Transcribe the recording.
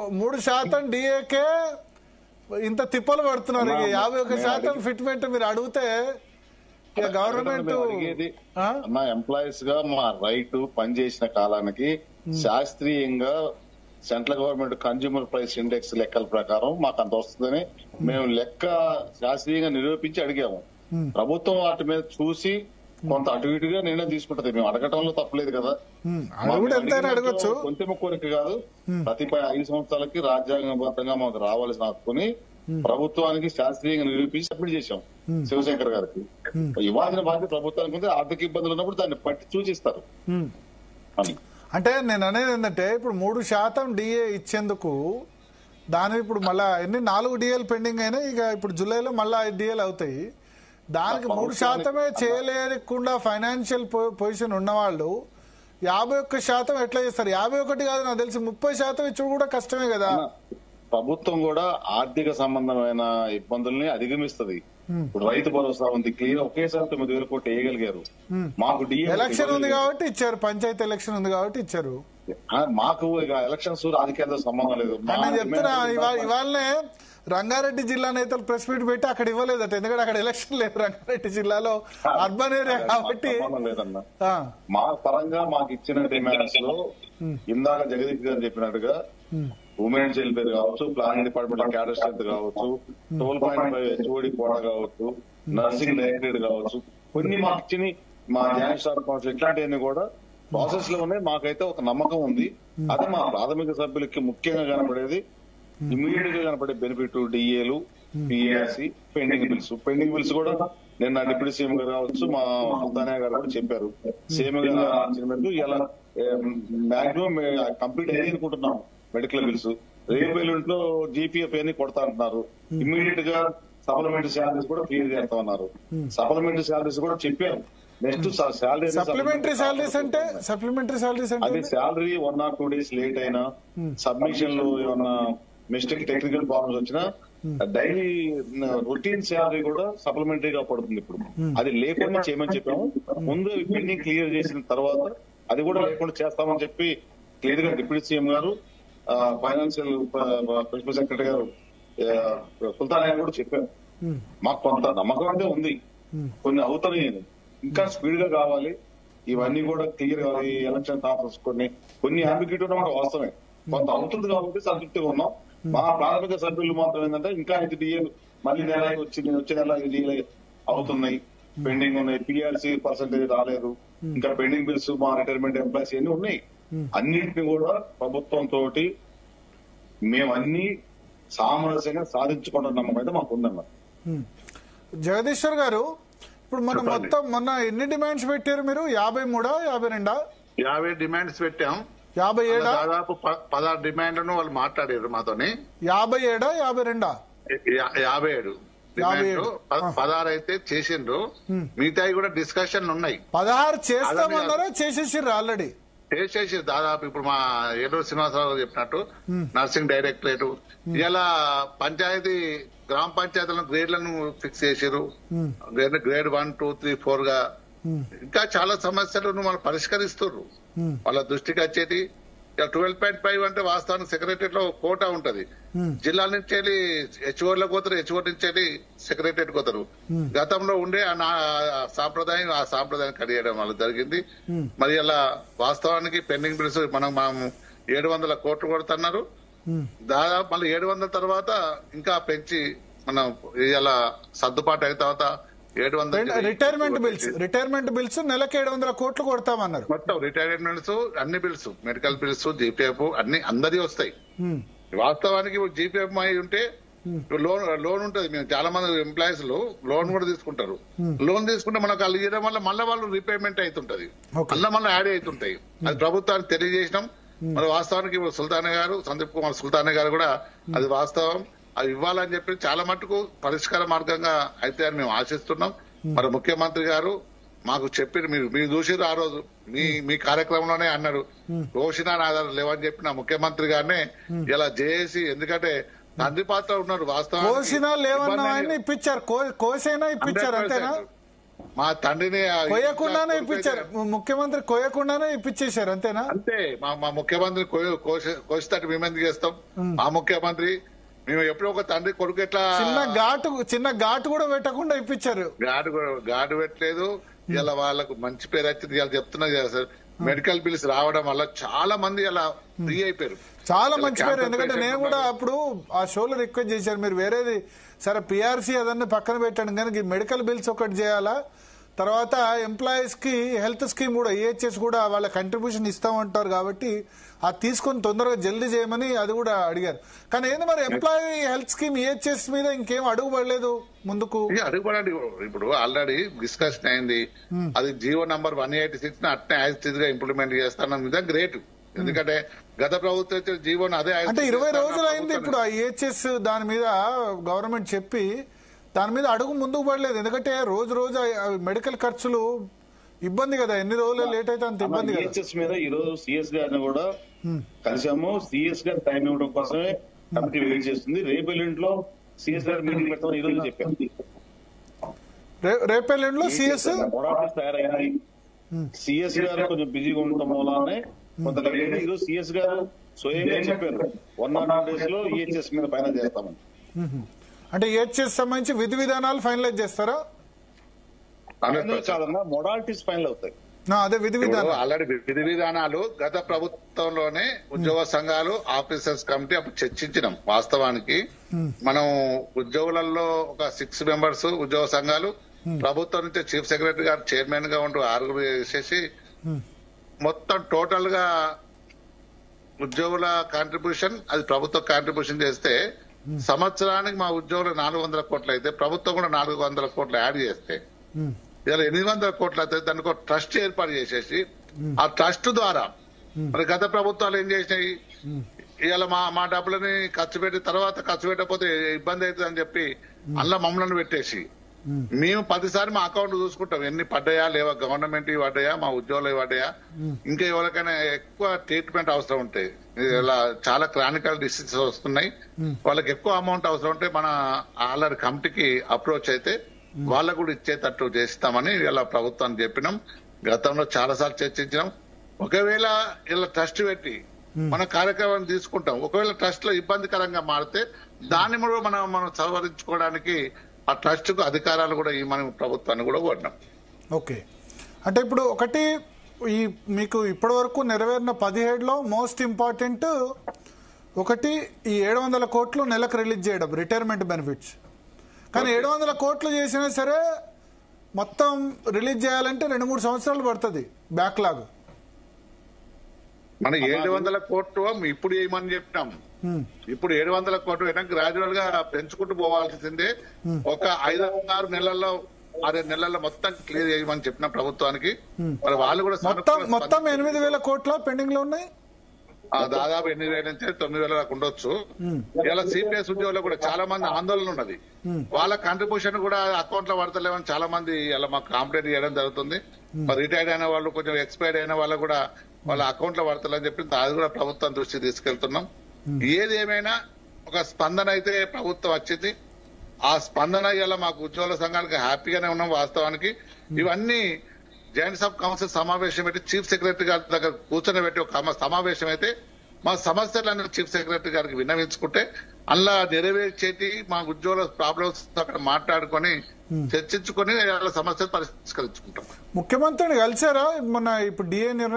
3% DAK ఇంత తిప్పలు పడుతున్నారు. 51% ఫిట్మెంట్ మీరు అడిగితే ఇక గవర్నమెంట్ మా ఎంప్లాయీస్ గా మా రైట్ పనిచేసిన కాలానికి శాస్త్రీయంగా central government consumer price index లెక్కల ప్రకారం మాకు అంత వస్తుందని మేము లెక్క శాస్త్రీయంగా నిరూపించి అడిగాము. ప్రభుత్వం వాటి మీద చూసి కొంత అటు ఇటుగా నిర్ణయం తీసుకుంటది. మేము అడగటంలో తప్పలేదు కదా, అడగచ్చు. కొంచెం కోరిక కాదు. ప్రతి 5 సంవత్సరాలకి రాజ్యాంగబద్ధంగా మాకు రావాల్సిన హక్కుని ప్రభుత్వానికి శాస్త్రీయంగా నిరూపించి సబ్మిట్ చేశాం శివశంకర్ గారికి. ఇవ్వాల్సిన బాధ్యత ప్రభుత్వానికి ఉంది. ఆర్థిక ఇబ్బందులు ఉన్నప్పుడు దాన్ని పట్టి సూచిస్తారు. అంటే నేను అనేది ఏంటంటే ఇప్పుడు 3% డిఏ ఇచ్చేందుకు దాని ఇప్పుడు మళ్ళా 4 డిఏలు పెండింగ్ అయినాయి. ఇక ఇప్పుడు జూలైలో మళ్ళా 5 డిఏలు అవుతాయి. దానికి 3% చేయలేకుండా ఫైనాన్షియల్ పొజిషన్ ఉన్నవాళ్ళు 51% ఎట్లా చేస్తారు? 51 కాదు, నాకు తెలిసి 30% ఇచ్చుడు కూడా కష్టమే కదా. ప్రభుత్వం కూడా ఆర్థిక సంబంధమైన ఇబ్బందుల్ని అధిగమిస్తుంది. ఇప్పుడు రైతు భరోసా ఉంది, క్లియర్ ఒకేసారి 9,000 కోట్లు వేయగలిగారు. మాకు ఎలక్షన్ ఉంది కాబట్టి ఇచ్చారు, పంచాయతీ ఎలక్షన్ ఉంది కాబట్టి ఇచ్చారు. మాకు ఇక ఎలక్షన్స్ రాజకీయాలతో సంబంధం లేదు. నేను చెప్తున్నా, ఇవాళనే రంగారెడ్డి జిల్లా నేతలు ప్రెస్ మీట్ పెట్టి అక్కడ ఇవ్వలేదట, ఎందుకంటే అక్కడ ఎలక్షన్ లేదు. రంగారెడ్డి జిల్లాలో అర్బన్ ఏరియా కాబట్టి లేదన్న. మా పరంగా మాకు ఇచ్చిన డిమాండ్స్ లో ఇందాక జగదీష్ గారు చెప్పినట్టుగా ఉమెన్ వెల్ఫేర్ కావచ్చు, ప్లానింగ్ డిపార్ట్మెంట్ క్యాడర్ స్ట్రెంత్ కావచ్చు, 12.5 హెచ్ఓడి కోట కావచ్చు, నర్సింగ్ డైరెక్టరేట్ కావచ్చు, కొన్ని మాకు ఇచ్చిన మా జాయింట్ స్టాఫ్ కౌన్సిల్ ఇట్లాంటివన్నీ కూడా ప్రాసెస్ లో ఉన్నాయి. మాకైతే ఒక నమ్మకం ఉంది. అది మా ప్రాథమిక సభ్యులకి ముఖ్యంగా కనపడేది, ఇమీడియట్ గా కనపడే బెనిఫిట్ డిఏలు, పిఆర్సి, పెండింగ్ బిల్స్ కూడా నిన్న డిప్యూటీ సీఎం గారు కావచ్చు, మా సుల్తానియా గారు కూడా చెప్పారు. సీఎం గారు ఇలా మాక్సిమం కంప్లీట్ అయ్యి అనుకుంటున్నాం. మెడికల్ బిల్స్ రేపు ఎల్లుంట్లో జీపీఎఫ్ అని కొడతా అంటున్నారు. ఇమీడియట్ గా సప్లిమెంటరీ శాలరీస్ కూడా క్లియర్ చేస్తా ఉన్నారు. సప్లిమెంటరీ శాలరీస్ కూడా చెప్పారు. నెక్స్ట్ శాలరీ సప్లిమెంటరీ శాలరీస్ అంటే అది శాలరీ 1 or 2 days లేట్ అయినా, సబ్మిషన్ లో ఏమన్నా మిస్టేక్, టెక్నికల్ ప్రాబ్లమ్స్ వచ్చినా డైలీ రొటీన్ శాలరీ కూడా సప్లిమెంటరీగా పడుతుంది. ఇప్పుడు అది లేకుండా చేయమని చెప్పాము. ముందు పెండింగ్ క్లియర్ చేసిన తర్వాత అది కూడా లేకుండా చేస్తామని చెప్పి క్లియర్ గా డిప్యూటీ సీఎం గారు, ఫైనాన్షియల్ ప్రిన్సిపల్ సెక్రటరీ గారు సుల్తానియా కూడా చెప్పారు. మాకు కొంత నమ్మకం అంటే ఉంది. కొన్ని అవుతున్నాయి, ఇంకా స్పీడ్ గా కావాలి. ఇవన్నీ కూడా క్లియర్ కావాలి. ఎలక్షన్ ప్రాసెస్ కొన్ని అంబిగ్యూటీ ఉన్నమాట వాస్తవమే. కొంత అవుతుంది కాబట్టి సంతృప్తిగా ఉన్నాం. మా ప్రాథమిక సభ్యులు మాత్రం ఏంటంటే ఇంకా 5 డిఏలు మళ్ళీ వచ్చే నెల 5 డిఏలు అవుతున్నాయి, పెండింగ్ ఉన్నాయి. పిఆర్సీ పర్సెంటేజ్ రాలేదు. ఇంకా పెండింగ్ బిల్స్, మా రిటైర్మెంట్ ఎంప్లాయీస్ ఇవన్నీ ఉన్నాయి. అన్నింటినీ కూడా ప్రభుత్వంతో మేము అన్ని సామరస్యంగా సాధించుకుంటున్న నమ్మకం అయితే మాకు ఉందన్న. జగదీశ్వర్ గారు, ఇప్పుడు మనం మొన్న ఎన్ని డిమాండ్స్ పెట్టారు మీరు? 53 52? 50 డిమాండ్స్ పెట్టాం. 57 దాదాపు 16 డిమాండ్లను వాళ్ళు మాట్లాడారు మాతోని. 57 52? 57 16 అయితే చేసిండ్రు. మిగతాయి కూడా డిస్కషన్లు ఉన్నాయి. 16 చేస్తామన్నారా? చేసేసిర్రు ఆల్రెడీ? చేసేసి దాదాపు ఇప్పుడు మా ఏలూరు శ్రీనివాసరావు చెప్పినట్టు నర్సింగ్ డైరెక్టరేట్ ఇలా పంచాయతీ గ్రామ పంచాయతీలను గ్రేడ్లను ఫిక్స్ చేసారు. గ్రేడ్ 1, 2, 3, 4 గా ఇంకా చాలా సమస్యలను మనం పరిష్కరిస్తున్నారు. వాళ్ళ దృష్టికి వచ్చేది 12.5 అంటే వాస్తవానికి సెక్రటరియట్ లో కోటా ఉంటది. జిల్లాల నుంచి వెళ్ళి హెచ్ఓలకు పోతారు, హెచ్ఓ నుంచి వెళ్ళి సెక్రటరియట్ పోతారు. గతంలో ఉండే ఆ సాంప్రదాయం కడియడం వల్ల జరిగింది. మరి అలా వాస్తవానికి పెండింగ్ బిల్స్ మనం 700 కోట్లు కొడుతున్నారు. దాదాపు మళ్ళీ 700 తర్వాత ఇంకా పెంచి మనం ఇలా సర్దుబాటు అయిన తర్వాత 700 రిటైర్మెంట్ బిల్స్ నెలకు 700 కోట్లు కొడతామన్నారు. మొత్తం రిటైర్మెంట్స్, అన్ని బిల్స్, మెడికల్ బిల్స్, జీపీఎఫ్ అన్ని అందరి వస్తాయి. వాస్తవానికి జీపీఎఫ్ అయి ఉంటే లోన్ ఉంటది. మేము చాలా మంది ఎంప్లాయీస్ లోన్ కూడా తీసుకుంటారు. లోన్ తీసుకుంటే మనకు వాళ్ళు ఇవ్వడం వల్ల మళ్ళీ వాళ్ళు రీపేమెంట్ అవుతుంటది, మళ్ళీ యాడ్ అవుతుంటాయి. అది ప్రభుత్వానికి తెలియజేసినాం. మరి వాస్తవానికి సుల్తానియా గారు, సందీప్ కుమార్ సుల్తానియా గారు కూడా అది వాస్తవం, అది ఇవ్వాలని చెప్పి చాలా మటుకు పరిష్కార మార్గంగా అయితే అని మేము ఆశిస్తున్నాం. మరి ముఖ్యమంత్రి గారు మాకు చెప్పి మీరు చూసిరు ఆ రోజు మీ కార్యక్రమంలోనే అన్నారు, కోసినా ఆధారం లేవని చెప్పిన ముఖ్యమంత్రి గారినే ఇలా చేసి, ఎందుకంటే తండ్రి పాత్ర ఉన్నారు. వాస్తవం కోసినా లేవన్నా ఇప్పించారు, కోసైనా ఇప్పించారు, అంతేనా? మా తండ్రిని కోయకుండానే ఇప్పించారు, ముఖ్యమంత్రి కోయకుండానే ఇప్పించేశారు అంతేనా? అంతే. మా ముఖ్యమంత్రి కోసేటట్టు మేమెందుకు చేస్తాం? మా ముఖ్యమంత్రి మేము ఎప్పుడో ఒక తండ్రి కొడుకు ఎట్లా చిన్న ఘాటు కూడా పెట్టకుండా ఇప్పించారు. ఘాటు పెట్టలేదు. ఇలా వాళ్ళకు మంచి పేరు వచ్చింది. ఇలా చెప్తున్నా కదా సార్, మెడికల్ బిల్స్ రావడం వల్ల చాలా మంది అలా ఫ్రీ అయిపోయారు. చాలా మంచి పేరు. ఎందుకంటే నేను కూడా అప్పుడు ఆ షోలో రిక్వెస్ట్ చేశాను, మీరు వేరేది సరే పిఆర్సీ అదన్నీ పక్కన పెట్టండి కానీ మెడికల్ బిల్స్ ఒకటి చేయాలా, తర్వాత ఎంప్లాయీస్ కి హెల్త్ స్కీమ్ కూడా ఈహెచ్ఎస్ కూడా వాళ్ళ కంట్రిబ్యూషన్ ఇస్తామంటారు కాబట్టి అది తీసుకొని తొందరగా జల్దీ చేయమని అది కూడా అడిగారు. కానీ ఏంది మరి ఎంప్లాయీ హెల్త్ స్కీమ్ ఈహెచ్ఎస్ మీద ఇంకేం అడుగుపడలేదు ముందుకు? అడుగుపడండి. ఇప్పుడు ఆల్రెడీ డిస్కషన్ అయింది. అది జీవో నంబర్ 186 అట్నే యాజ్ గా ఇంప్లిమెంట్ చేస్తాను. గ్రేట్. ఎందుకంటే గత ప్రభుత్వం జీవోని అదే అంటే 20 రోజులు అయింది ఇప్పుడు ఆ ఈహెచ్ఎస్ దాని మీద గవర్నమెంట్ చెప్పి దాని మీద అడుగు ముందుకు పడలేదు. ఎందుకంటే రోజు రోజు మెడికల్ ఖర్చులు ఇబ్బంది కదా, ఎన్ని రోజులు లేట్ అయితే అంత ఇబ్బంది కదా. ఈహెచ్ఎస్ మీద ఈ రోజు సిఎస్ గారిని కూడా కలిసాము. సిఎస్ గారు టైం ఇవ్వడం కోసమే కమిటీ వెయిట్ చేస్తుంది. రేపెల్లింట్లో సిఎస్ గారు మీటింగ్ పెడతామని ఈ రోజు చెప్పారు. రేపెల్లింట్లో సిఎస్ తయారైంది. సిఎస్ గారు కొంచెం బిజీగా ఉండటం వల్లనే కొంత లేట్. ఈ రోజు సిఎస్ గారు స్వయంగా చెప్పారు 102 days లో ఈహెచ్ఎస్ మీద ఫైనల్ చేస్తామని. అంటే ఈహెచ్ఎస్ సంబంధించి విధి విధానాలు ఫైనలైజ్ చేస్తారా? కాదన్నా, మొడాలిటీస్ ఫైనల్ అవుతాయి. అదే విధి విధానాలు. ఆల్రెడీ విధి విధానాలు గత ప్రభుత్వంలోనే ఉద్యోగ సంఘాలు ఆఫీసర్స్ కమిటీ అప్పుడు చర్చించినాం. వాస్తవానికి మనం ఉద్యోగులలో ఒక 6 members ఉద్యోగ సంఘాలు, ప్రభుత్వం నుంచి చీఫ్ సెక్రటరీ గారు చైర్మన్ గా ఉంటూ 6 చేసి మొత్తం టోటల్ గా ఉద్యోగుల కాంట్రిబ్యూషన్ అది ప్రభుత్వ కాంట్రిబ్యూషన్ చేస్తే సంవత్సరానికి మా ఉద్యోగులు 400 కోట్లు అయితే ప్రభుత్వం కూడా 400 కోట్లు యాడ్ చేస్తే ఇలా 800 కోట్లు అయితే దానికి ఒక ట్రస్ట్ ఏర్పాటు చేసేసి ఆ ట్రస్ట్ ద్వారా మరి గత ప్రభుత్వాలు ఏం చేసినాయి, ఇలా మా డబ్బులని ఖర్చు పెట్టి తర్వాత ఖర్చు పెట్టకపోతే ఇబ్బంది అవుతుంది అని చెప్పి అందులో మమ్మల్ని పెట్టేసి మేము 10 సార్లు మా అకౌంట్ చూసుకుంటాం, ఎన్ని పడ్డాయా లేవా, గవర్నమెంట్ పడ్డాయా, మా ఉద్యోగులు పడ్డాయా, ఇంకా ఎవరికైనా ఎక్కువ ట్రీట్మెంట్ అవసరం ఉంటాయి, ఇలా చాలా క్రానికల్ డిసీజెస్ వస్తున్నాయి, వాళ్ళకి ఎక్కువ అమౌంట్ అవసరం ఉంటే మన ఆల్రెడీ కమిటీకి అప్రోచ్ అయితే వాళ్ళకు కూడా ఇచ్చేటట్టు చేస్తామని ఇలా ప్రభుత్వాన్ని చెప్పినాం. గతంలో చాలా సార్లు చర్చించినాం. ఒకవేళ ఇలా ట్రస్ట్ పెట్టి మన కార్యక్రమం తీసుకుంటాం, ఒకవేళ ట్రస్ట్ లో ఇబ్బందికరంగా మారితే దాన్ని కూడా మనం సవరించుకోవడానికి ఆ ట్రస్ట్ కు అధికారాలు కూడా ఈ మన ప్రభుత్వాన్ని కూడా కోరినాం. ఓకే. అంటే ఇప్పుడు ఒకటి ఈ మీకు ఇప్పటి వరకు నెరవేరిన 17లో మోస్ట్ ఇంపార్టెంట్ ఒకటి ఈ 700 కోట్లు నెలకు రిలీజ్ చేయడం రిటైర్మెంట్ బెనిఫిట్స్. కానీ 700 కోట్లు చేసినా సరే మొత్తం రిలీజ్ చేయాలంటే 2-3 సంవత్సరాలు పడుతుంది బ్యాక్లాగ్. మన 700 కోట్లు ఇప్పుడు ఏమని చెప్పినాం, ఇప్పుడు 700 కోట్లు అయినా గ్రాడ్యువల్ గా పెంచుకుంటూ పోవాల్సిందే. ఒక 5-6 నెలల్లో 6 నెలల్లో మొత్తం క్లియర్ చేయమని చెప్పిన ప్రభుత్వానికి. మరి వాళ్ళు కూడా మొత్తం 8,000 కోట్ల పెండింగ్ లో ఉన్నాయి. దాదాపు 8,000 నుంచి 9,000 దాకా ఉండొచ్చు. ఇలా సిపిఎస్ ఉద్యోగులు కూడా చాలా మంది ఆందోళన ఉన్నది. వాళ్ళ కాంట్రిబ్యూషన్ కూడా అకౌంట్ లో పడతలేమని చాలా మంది ఇలా మాకు కంప్లైంట్ చేయడం జరుగుతుంది. మరి రిటైర్డ్ అయిన వాళ్ళు, కొంచెం ఎక్స్పైర్డ్ అయిన వాళ్ళు కూడా వాళ్ళ అకౌంట్ లో పడతలేని చెప్పి అది కూడా ప్రభుత్వం దృష్టి తీసుకెళ్తున్నాం. ఏది ఏమైనా ఒక స్పందన అయితే ప్రభుత్వం వచ్చింది. ఆ స్పందన ఇలా మాకు ఉద్యోగుల సంఘానికి హ్యాపీగానే ఉన్నాం. వాస్తవానికి ఇవన్నీ జాయింట్ సబ్ కౌన్సిల్ సమావేశం పెట్టి చీఫ్ సెక్రటరీ గారి దగ్గర కూర్చొని పెట్టి ఒక సమావేశం అయితే మా సమస్యలన్నీ చీఫ్ సెక్రటరీ గారికి విన్నవించుకుంటే అలా నెరవేర్చేటి మా ఉద్యోగుల ప్రాబ్లమ్స్ అక్కడ మాట్లాడుకొని చర్చించుకొని సమస్యలు పరిష్కరించుకుంటాం. ముఖ్యమంత్రిని కలిసారా మొన్న ఇప్పుడు డిఏ నిర్ణయం